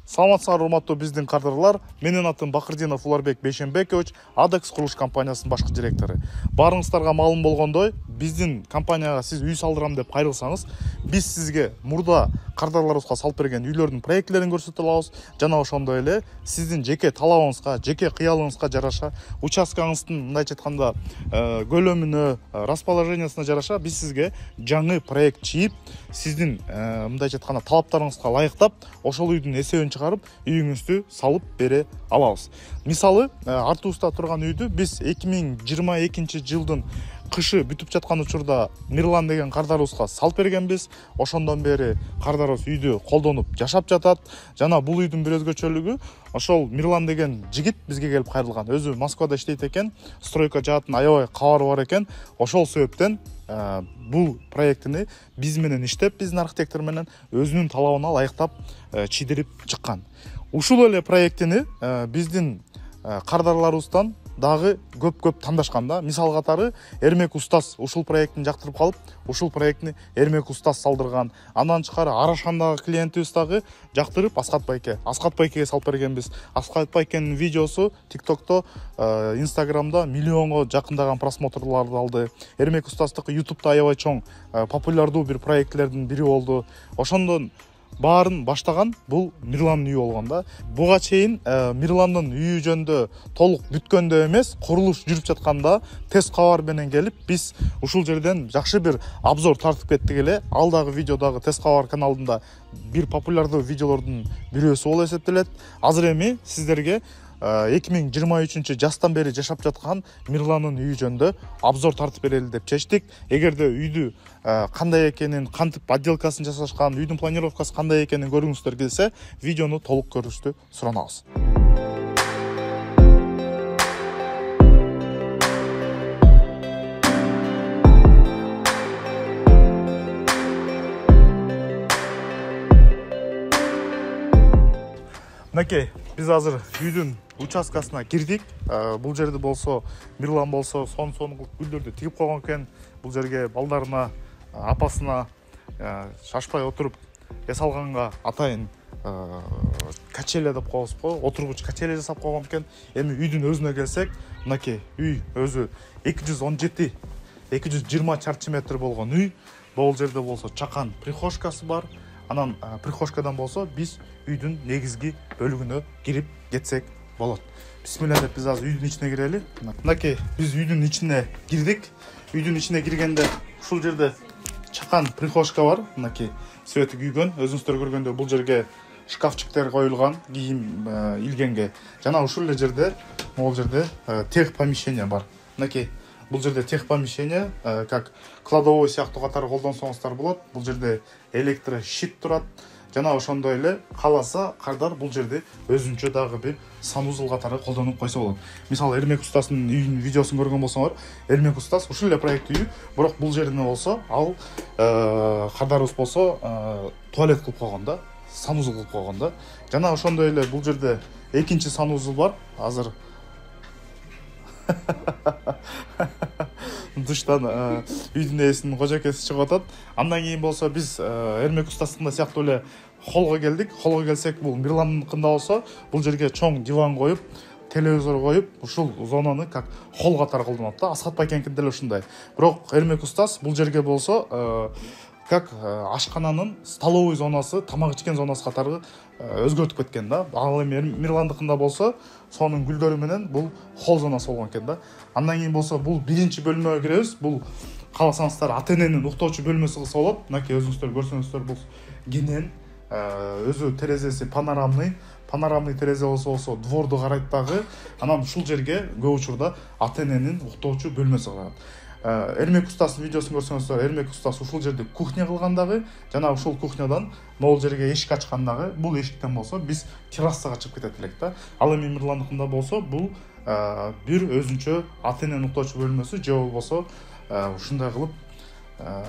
Саламатсыздар урматтуу биздин кардарлар. Менин атым Бакырдинов Уларбек Бейшенбекович, Адекс курулуш компаниясынын башкы директору. Баарыңыздарга маалым болгондой, биздин компанияга сиз үй салдырам деп кайрылсаңыз, биз сизге мурда кардарларыбызга салып берген үйлөрдүн проектлерин көрсөтө алабыз. Жана ошондой эле сиздин жеке талабыңызга, жеке кыялыңызга жараша, участкаңыздын мындайча айтканда көлөмүнө, расположениясына жараша биз сизге жаңы проект чийип, сиздин мындайча айтканда талаптарыңызга ылайыктап, ошол үйдүн эсебин чыгарып, үйүңүздү салып бере алабыз. Мисалы, артыбызда турган үйдү биз 2022 жылдын кышы бүтүп жаткан учурда Мирлан деген кардарыбызга салып бергенбиз. Ошондон бери кардарыбыз үйдү колдонуп жашап жатат. Жана бул үйдүн бир өзгөчөлүгү, ошол Мирлан деген жигит бизге келип кайрылган. Өзү Москвада иштейт экен, стройка жаатын аябай кабары бар экен. Ошол себептен бул проектини биз менен иштеп, биздин архитектор менен өзүнүн талабына ылайыктап чийдирип чыккан. Ушул эле проектини биздин кардарларыбыздан дагы көп тандашканда. Мисал катары Эрмек Устаз ушул проектин жактырып калып, ушул проектини Эрмек Устаз салдырган. Андан тышкары Арашандагы клиентибиз дагы жактырып Аскат Байкеге салып бергенбиз. Аскат Байкенин видеосу TikTokто, Instagramда миллионго жакындаган просмотрларды алды. Эрмек Устаздыкы YouTube'да аябай чоң популярдуу бир проектлердин бири болду. Ошондон баарын баштаган бул Мирландын үйү болгон да. Буга чейин Мирландын үйү жөнүндө толук бүткөндө эмес, курулуш жүрүп жатканда тест кабар менен келип, биз ушул жерден жакшы бир обзор тартып кеттик эле. Ал дагы видеодагы тест кабар каналында бир популярдуу видеолордун бирөөсү болуп эсептелет. Азыр эми сиздерге 2023 жастан бери жашап жаткан Мирландын үйү жөнүндө обзор тартып берели деп чечтик. Эгерде үйдү кандай экенин, кантип отделкасын жасашкан, үйдүн планировкасы кандай экенин көргүңүздөр келсе, видеону толук көрүштү суранабыз. Мынакей, биз азыр үйдүн участкасына кирдик. Бул жерде болсо, Мирлан болсо, сон кылып гүлдөрдү тигип койгон экен. Бул жерге балдарына, апасына шашпай отуруп эс алганга атайын качеля деп коебуз го, отургуч качеля жасап койгон экен. Эми үйдүн өзүнө келсек, мынакей үй өзү 220 чарчы метр болгон үй. Бул жерде болсо чакан прихожкасы бар. Анан прихожкадан болсо биз үйдүн негизги бөлүгүнө кирип кетсек болот. Бисмилла деп биз азыр үйдүн ичине кирели. Мынакей, биз үйдүн ичине кирдик. Үйдүн ичине киргенде ушул жерде чакан прихожка бар. Мынакей, свети күйгөн. Өзүңүздөр көргөндөй бул жерге шкафчиктер коюлган, кийим илгенге. Жана ушул эле жерде, могул жерде тех помещение бар. Мынакей, бул жерде тех помещение, как кладовой сыяктуу катары колдонсоңуздар болот. Бул жерде электрощит турат. Жана ошондой эле кааласа кардар бул жерде өзүнчө дагы бир санузел катары колдонуп койсо болот. Мисалы, Эрмек Устаздын үйүнүн видеосун көргөн болсоңор, Эрмек Устаз ушул эле проект үйү, бирок бул жерине болсо, ал кардарыбыз болсо туалет кылып койгон да, санузел кылып койгон да. Жана ошондой эле бул жерде экинчи санузел бар. Азыр душтан үйдүн ээсинин кожокеси чыгып атат. Андан кийин болсо биз Эрмек Устаздыкында сыяктуу эле холго келдик. Холго келсек, бул Мирландыкында болсо, бул жерге чоң диван коюп, телевизор коюп, ушул зонаны как холл катары колдонот да. Аскат Байкенкин деле ушундай. Бирок Эрмек Устаз бул жерге болсо как ашкананын столовый зонасы, тамак ичкен зонасы катары өзгөртүп кеткен да. Ал эми Мирландыкында болсо, сонун гүлдөрү менен бул холл зонасы болгон экен да. Андан кийин болсо, бул биринчи бөлмөгө киребиз. Бул кааласаңыздар ата-эненин уктоочу бөлмөсү кылса болот. Мынакей өзүңүздөр көрсөңүздөр, бул кенен, өзү терезеси панорамный терезе болсо дворду карайт дагы. Анан ушул жерге көп учурда ата-эненин уктоочу бөлмөсү кылат. Эрмек Устаздын видеосун көрсөңүздөр, Эрмек Устаз ушул жерде кухня кылган дагы. Жана ушул кухнядан могул жерге эшик ачкан дагы. Бул эшиктен болсо биз террасага чыгып кетет элек да. Ал эми Мирландыкында болсо, бул бир өзүнчө ата-эненин уктоочу бөлмөсү, же болбосо ушундай кылып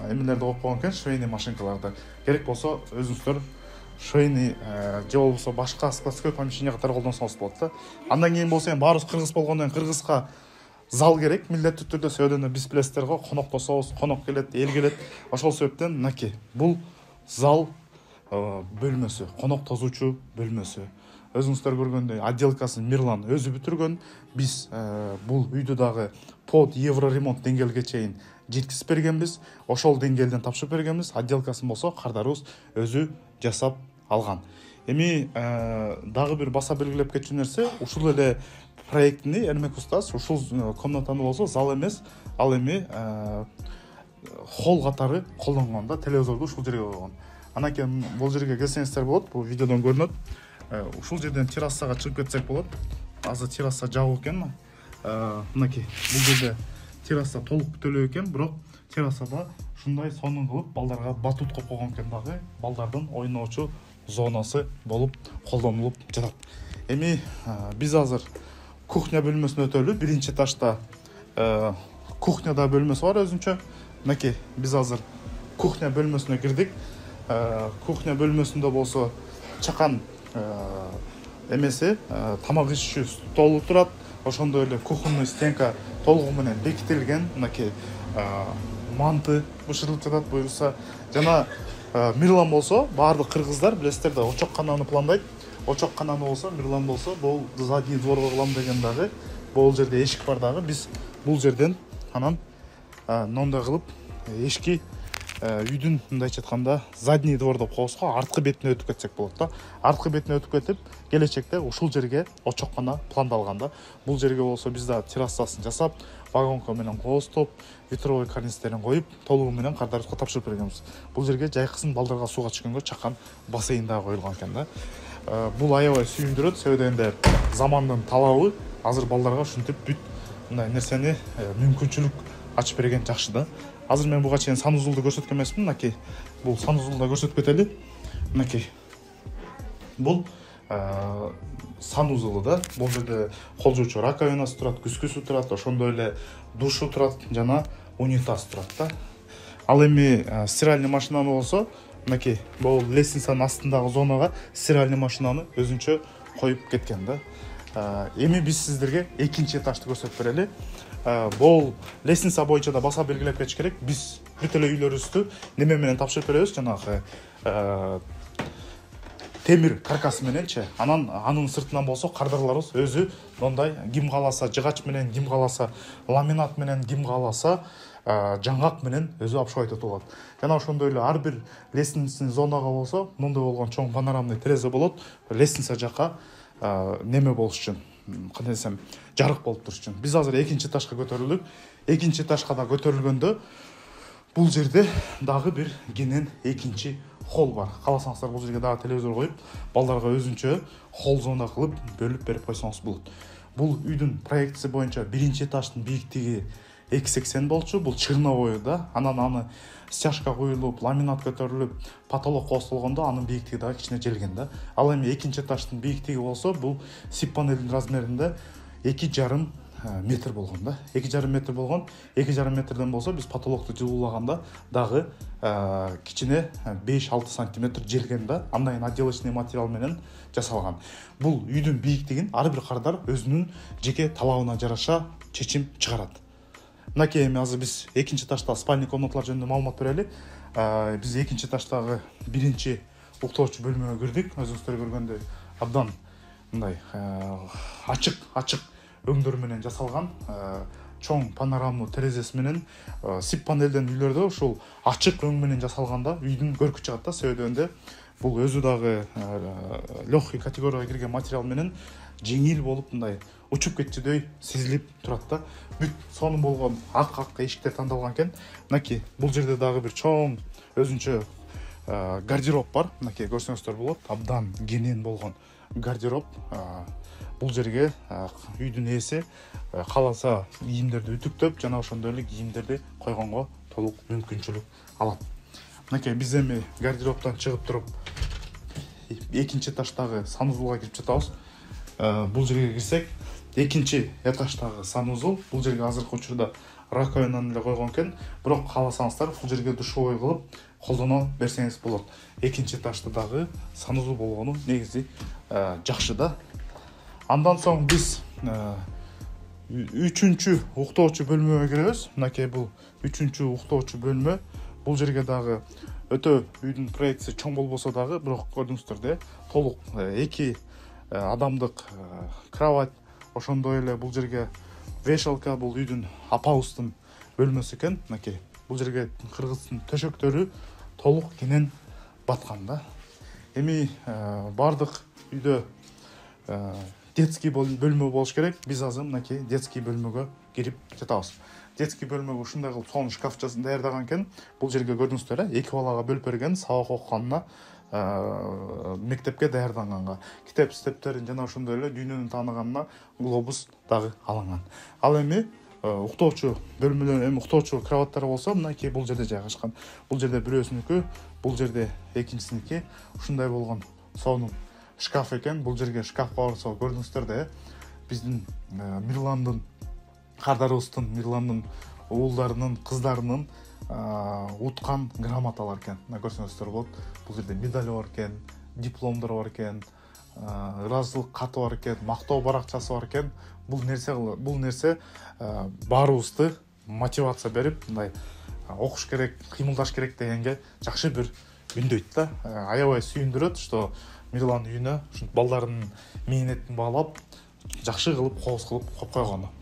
эмелерди коюп койгон экен, швейный машинкаларды. Керек болсо өзүңүздөр швейный же болбосо башка складской помещение катары колдонсоңуз болот да. Андан кийин болсо, эми баарыбыз кыргыз болгондон кийин кыргызга зал керек, милдеттүү түрдө. Сөйдөнө биз билесиздер го, коноктособуз, конок келет, эл келет. Ошол себептен мынакей, бул зал бөлмөсү, конок тозуучу бөлмөсү. Өзүңүздөр көргөндөй отделкасын Мирлан өзү бүтүргөн. Биз бул үйдү дагы под евро ремонт деңгээлге чейин жеткизип бергенбиз. Ошол деңгээлден тапшырып бергенбиз. Отделкасын болсо кардарыбыз өзү жасап алган. Эми дагы бир баса белгилеп кетчү нерсе, ушул эле проектини Эрмек устаз ушул комнатаны болсо зал эмес, ал эми холл катары колдонгон да, телевизорду ушул жерге койгон. Анан бул жерге келсеңиздер болот, бул видеодон көрүнөт. Ушул жерден террасага чыгып кетсек болот. Азыр терраса жабык экен. Мынакей бул жерде терраса толук бүтөлүү экен, бирок террасада ушундай сонун кылып балдарга батут коюп койгон экен дагы. Балдардын ойноочу зонасы болуп колдонулуп жатат. Эми биз азыр кухня бөлмөсүнө өтөлү. Биринчи этажда кухняда бөлмөсү бар өзүнчө. Мынакей биз азыр кухня бөлмөсүнө кирдик. Кухня бөлмөсүндө болсо чакан эмеси, тамак ишчү столу турат. Ошондой эле кухонный стенка толугу менен бекитилген. Мынакей манты бышырылып жатат, буюрса. Жана Мирлан болсо, баардык кыргыздар билесиздер да, очок кананы пландайт. Очок кананы болсо, Мирлан болсо, бул задний дворго кылам деген дагы. Бул жерде эшик бар дагы. Биз бул жерден анан мындай кылып эшикти үйдүн мындайча айтканда задний двор деп коебуз го, арткы бетине өтүп кетсек болот да. Арткы бетине өтүп кетип, келечекте ушул жерге очоккана пландалган да. Бул жерге болсо биз да террасасын жасап, вагонка менен коостоп, ветровой карнизтерин коюп, толугу менен кардарыбызга тапшырып бергенбиз. Бул жерге жайкысын балдарга сууга түшкөнгө чакан бассейн дагы коюлган экен да. Бул аябай сүйүндүрөт, себеби дегенде замандын талабы азыр балдарга ушинтип бүт мындай нерсени мүмкүнчүлүк ачып берген жакшы да. Азыр мен буга чейин санузулду көрсөткөн эмесмин. Мынакей бул санузулду да көрсөтүп кетели. Мынакей бул санузулу да. Бул жерде кол жуучу раковинасы турат, күскүсү турат, ошондой эле душу турат жана унитаз турат да. Ал эми стиральный машинаны болсо, мынакей бул лестницанын астындагы зонага стиральный машинаны өзүнчө коюп кеткен да. Эми биз сиздерге экинчи этажды көрсөтүп берели. Бул лестница боюнча да баса белгилеп кетиш керек. Биз бүт эле үйлөрүбүздү неме менен тапшырып беребиз, жанагы темир каркасы мененчи. Анын сыртынан болсо кардарларыбыз өзү мондай ким кааласа жыгач менен, ким кааласа ламинат менен, ким кааласа жаңгак менен өзү обшивать болот. Жана ошондой эле ар бир лестницанын зонага болсо мындай болгон чоң панорамный терезе болот. Лестница жака неме болуш үчүн, кандай десем, жарык болуп туруш үчүн. Биз азыр экинчи этажга көтөрүлдүк. Экинчи этажга да көтөрүлгөндө бул жерде дагы бир кенен экинчи холл бар. Кааласаңыздар бул жерге дагы телевизор коюп, балдарга өзүнчө холл зона кылып бөлүп берип койсоңуз болот. Бул үйдүн проектиси боюнча биринчи этаждын бийиктиги 280 болчу. Бул черновой да. Анан аны стяжка коюлуп, ламинат көтөрүлүп, потолок коостолгондо анын бийиктиги дагы кичине желген да. Ал эми экинчи этаждын бийиктиги болсо, бул сип панелдин размеринде 2,5 метр болгон да. 2,5 метр болгон. 2,5 метрден болсо биз потолокту жылуулаганда дагы кичине 5-6 сантиметр желген да. Андан отделочный материал менен жасалган. Бул үйдүн бийиктигин ар бир кардар өзүнүн жеке талабына жараша чечим чыгарат. Мынакей эми азыр биз экинчи этажда спальный комнаталар жөнүндө маалымат берели. Биз экинчи этаждагы биринчи уктоочу бөлмөгө кирдик. Өзүңүздөр көргөндөй абдан мындай ачык өңдөр менен жасалган, чоң панорамный терезеси менен, сип панелден үйлөрдө ушул ачык өң менен жасалганда үйдүн көркү чыгат да. Себеби дегенде бул өзү дагы легкий категорияга кирген материал менен жеңил болуп мындай учуп кетчүдөй сезилип турат да. Бүт сонун болгон ак эшиктер тандалган экен. Мынакей бул жерде дагы бир чоң өзүнчө гардероб бар. Мынакей көрсөңүздөр болот. Абдан кенен болгон гардероб. Бул жерге үйдүн ээси кааласа кийимдерди үтүктөп, жана ошондой эле кийимдерди койгонго толук мүмкүнчүлүк алат. Мынакей биз эми гардеробтон чыгып туруп экинчи этаждагы санузулга кирип жатабыз. Бул жерге кирсек, экинчи этаждагы санузул. Бул жерге азыркы учурда раковинаны эле койгон экен, бирок кааласаңыздар бул жерге душевой кылып колдоно берсеңиз болот. Экинчи этажда дагы санузул болгону негизи жакшы да. Андан соң биз үчүнчү уктоочу бөлмөгө киребиз. Мынакей бул үчүнчү уктоочу бөлмө. бул жерге дагы өтө үйдүн проектиси чоң болбосо дагы, бирок көрдүңүздөр да, толук 2 адамдык кровать, ошондой эле бул жерге вешалка, бул үйдүн апабыздын бөлмөсү экен. Мынакей бул жерге кыргыздын төшөктөрү толук кенен баткан да. Эми бардык үйдө детский бөлмө болуш керек. Биз азыр мынакей детский бөлмөгө кирип жатабыз. Детский бөлмөгө ушундай кылып сонун шкаф даярдаган экен. Бул жерге көрдүңүздөр, 2 балага бөлүп берген, сабак окуганына, мектепке даярданганга. Китеп-стептерин жана ошондой эле дүйнөнү тааныганына глобус дагы алынган. Ал эми уктоочу бөлмөлөр, эми уктоочу кроваттар болсо мынакей бул жерде жайгашкан. Бул жерде бирөөсүнүкү, бул жерде экинчисиники. Ушундай болгон сонун шкаф экен. Бул жерге шкафка барса көрдүңүздөр да, биздин Мирландын кардарыбыздын, Мирландын уулдарынын, кыздарынын уткан грамоталар экен. Мына көрсөңүздөр болот. Бул жерде медали бар экен, дипломдор бар экен, ыраазычылык каты бар экен, мактоо баракчасы бар экен. Бул нерсе баарыбызды мотивация берип, мындай окуш керек, кыймылдаш керек дегенге жакшы бир үндөйт да. Аябай сүйүндүрөт, что Мирлан үйүнө ушинтип балдарынын мээнетин баалап, жакшы кылып, кооз кылып коюп койгону.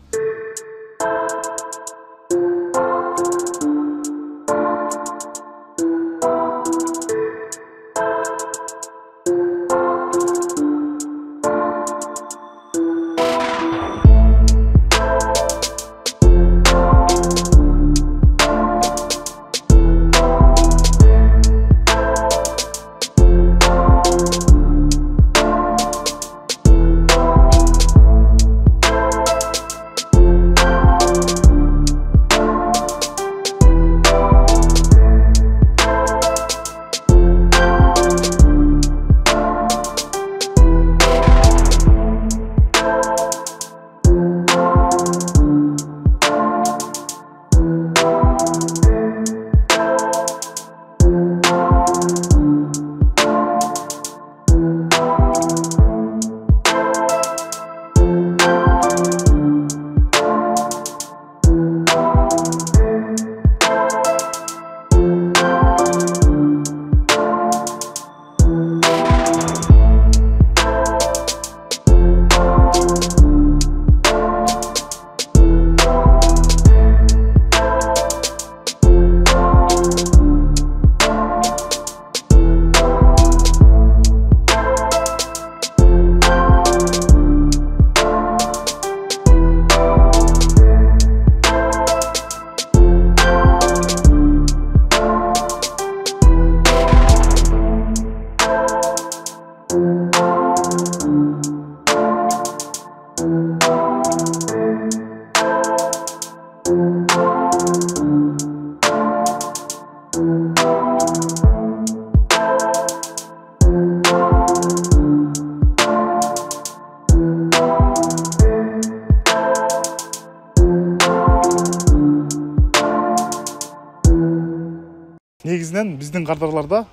Негизинен биздин кардарларда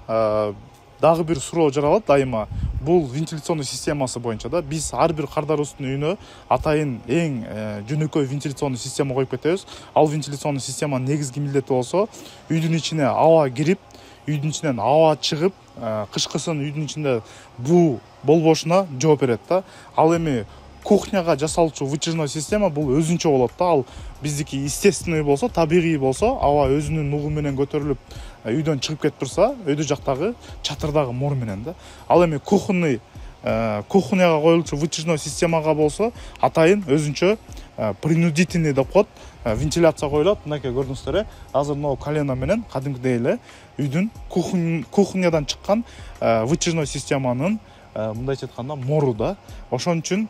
дагы бир суроо жаралат дайыма. Бул вентиляционный системасы боюнча да, биз ар бир кардарыбыздын үйүнө атайын эң жөнөкөй вентиляционный система коюп кетебиз. Ал вентиляционный системанын негизги милдети болсо, үйдүн ичине аба кирип, үйдүн ичинен аба чыгып, кышкысын үйдүн ичинде буу болбошуна жооп берет да. Ал эми кухняга жасалчу вытяжной система бул өзүнчө болот да. Ал биздики естественный болсо, табигый болсо, аба өзүнүн нугу менен көтөрүлүп үйдөн чыгып кетип турса, өйдө жактагы чатырдагы мор менен да. Ал эми кухняга коюлчу вытяжной системага болсо, атайын өзүнчө принудительный деп коет, вентиляция коюлат. Мынакей көрдүңүздөр, азыр могу колено менен кадимкидей эле үйдүн кухнядан чыккан вытяжной системанын мындайча айтканда мору да. Ошон үчүн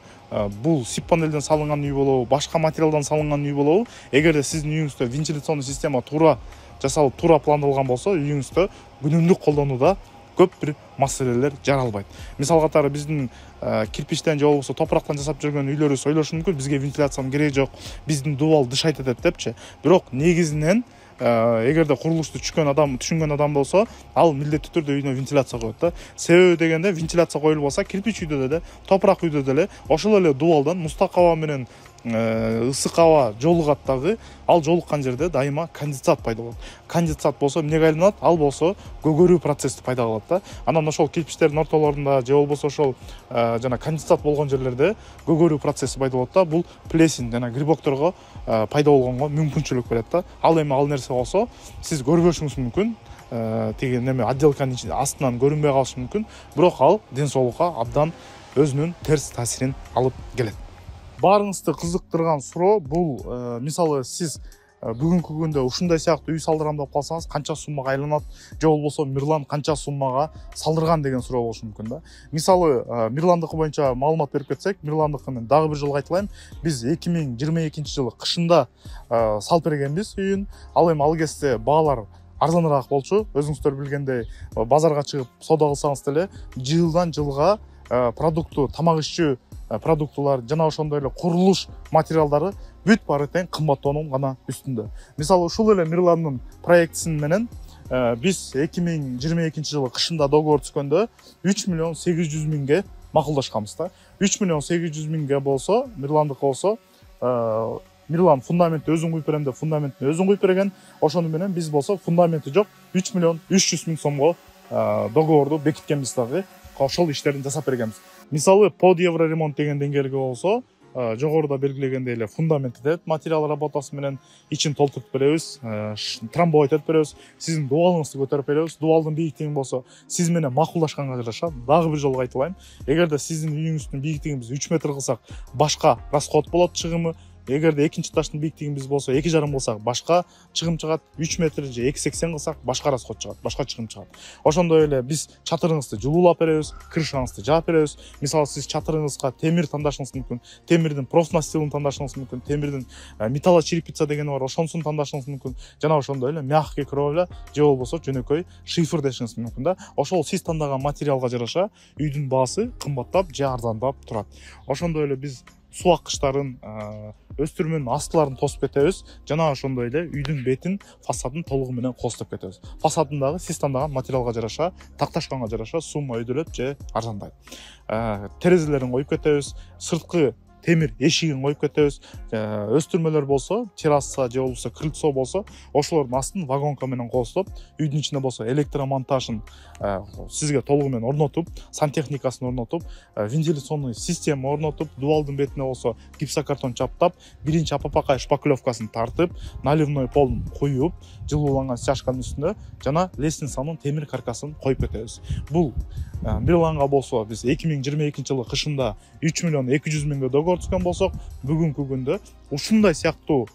бул сип панелден салынган үй болобу, башка материалдан салынган үй болобу, эгерде сиздин үйүңүздө вентиляционный система туура жасалып, туура пландалган болсо, үйүңүздө күнүмдүк колдонууда көп бир маселелер жаралбайт. Мисал катары биздин кирпичтен же болбосо топурактан жасап жүргөн үйлөрүбүз ойлошу мүмкүн, бизге вентиляциянын кереги жок, биздин дубал дышайт этет депчи. Бирок негизинен эгерде курулушту түшүнгөн адам болсо, ал милдеттүү түрдө үйүнө вентиляция коет да. Себеби дегенде вентиляция коюлбаса, кирпич үйдө деле, топурак үйдө деле ошол эле дубалдан мустак аба менен ысык аба жолугат дагы, ал жолуккан жерде дайыма конденсат пайда болот. Конденсат болсо эмнеге айланат? Ал болсо көгөрүү процессти пайда кылат да. Анан ошол кирпичтердин ортолорунда же болбосо ошол жана конденсат болгон жерлерде көгөрүү процесси пайда болот да. Бул плесень жана грибокторго пайда болгонго мүмкүнчүлүк берет да. Ал эми ал нерсе болсо сиз көрбөшүңүз мүмкүн. Тиги неме отделканын астынан көрүнбөй калышы мүмкүн, бирок ал ден соолукка абдан өзүнүн терс таасирин алып келет. Баарыңызды кызыктырган суроо бул, мисалы сиз бүгүнкү күндө ушундай сыяктуу үй салдырам деп калсаңыз канча суммага айланат, же болбосо Мирлан канча суммага салдырган деген суроо болушу мүмкүн да. Мисалы Мирландыкы боюнча маалымат берип кетсек, Мирландыкын дагы бир жолу кайталайм, биз 2022 жылы кышында салып бергенбиз үйүн. Ал эми ал кезде баалар арзаныраак болчу. Өзүңүздөр билгендей, базарга чыгып соода кылсаңыз деле жылдан жылга продукту, тамак ишчүү продуктулар жана ошондой эле курулуш материалдары бүт баары тең кымбаттоонун гана үстүндө. Мисалы ушул эле Мирландын проектисин менен биз 2022 жылы кышында договор түзгөндө 3 миллион 800 миңге макулдашканбыз да. 3 миллион 800 миңге болсо, Мирландыкы болсо, Мирлан фундаментти өзүн куюп берем деп фундаментти өзүн куюп берген. Ошону менен биз болсо фундаменти жок 3 миллион 300 миң сомго договорду бекиткенбиз дагы. Ошол иштерин жасап бергенбиз. Мисалы под евро ремонт деген деңгээлге болсо, жогоруда белгилегендей эле фундамент этет, материал работасы менен ичин толтуруп беребиз, трамбовать этип беребиз, сиздин дубалыңызды көтөрүп беребиз. Дубалдын бийиктиги болсо сиз менен макулдашканга жараша, дагы бир жолу кайталайм. Эгерде сиздин үйүңүздүн бийиктигин биз 3 метр кылсак, башка расход болот, чыгымы. Эгерде экинчи этаждын бийиктигин биз болсо 2,5 кылсак, башка чыгым чыгат. 3 метр же 2,80 кылсак, башка расход чыгат, башка чыгым чыгат. Ошондой эле биз чатырыңызды жылуулап беребиз, крышаңызды жаап беребиз. Мисалы сиз чатырыңызга темир тандашыңыз мүмкүн, темирдин профнастилин тандашыңыз мүмкүн, темирдин металлочерепица дегени бар, ошонусун тандашыңыз мүмкүн. Жана ошондой эле мягкий кровля же болбосо жөнөкөй шифр дешиңиз мүмкүн да. Ошол сиз тандаган материалга жараша үйдүн баасы кымбаттап же арзандап турат. Ошондой эле биз суу аккычтарын, өстүрмөнүн астыларын тосуп кетебиз, жана ошондой эле үйдүн бетин, фасадын толугу менен кооздоп кетебиз. Фасадындагы сиз тандаган материалга жараша, такташканга жараша сумма өйдөлөт же арзандайт. Терезелерин коюп кетебиз, сырткы темир эшигин коюп кетебиз. Өстүрмөлөр болсо, терраса же болбосо крыльцо болсо, ошолордун астын вагонка менен кооздоп, үйдүн ичинде болсо электромонтажын сизге толугу менен орнотуп, сантехникасын орнотуп, вентиляционный система орнотуп, дубалдын бетине болсо гипсокартон чаптап, биринчи апапакай шпаклевкасын тартып, наливной полун куюп, жылууланган стяжканын үстүндө жана лестницанын темир каркасын коюп кетебиз. Бул Мирланга болсо биз 2022 жылы кышында 3 миллион 200 миңге договор түзгөн болсок, бүгүнкү күндө ушундай сыяктуу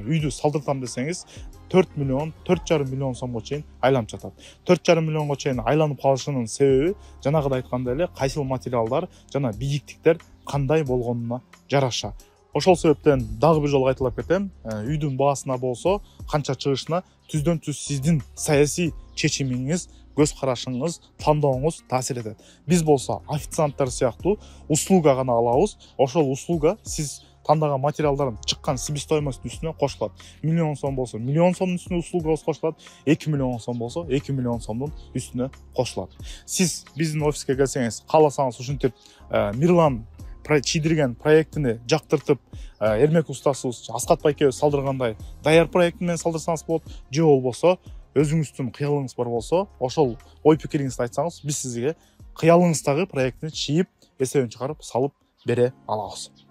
үйдү салдыртам десеңиз 4 миллион 4,5 миллион сомго чейин айланып жатат. 4,5 миллионго чейин айланып калышынын себеби жанагыда айткандай эле кайсыл материалдар жана бийиктиктер кандай болгонуна жараша. Ошол себептен дагы бир жолу кайталап кетем, үйдүн баасына болсо, канча чыгышына түздөн түз сиздин саясий чечимиңиз, көз карашыңыз, тандооңуз таасир этет. Биз болсо официанттар сыяктуу услуга гана алабыз. Ошол услуга сиз тандаган материалдардын чыккан себестоимостунун үстүнө кошулат. Миллион сом болсо, миллион сомдун үстүнө услугабыз кошулат. 2 миллион сом болсо, 2 миллион сомдун үстүнө кошулат. Сиз биздин офиске келсеңиз, кааласаңыз ушинтип Мирлан чийдирген проектини жактыртып, Эрмек устасыбыз Аскат байкебиз салдыргандай даяр проект менен салдырсаңыз болот. Же болбосо өзүңүздүн кыялыңыз бар болсо, ошол ой пикириңизди айтсаңыз, биз сизге кыялыңыздагы проектини чийип, эсебин чыгарып салып бере алабыз.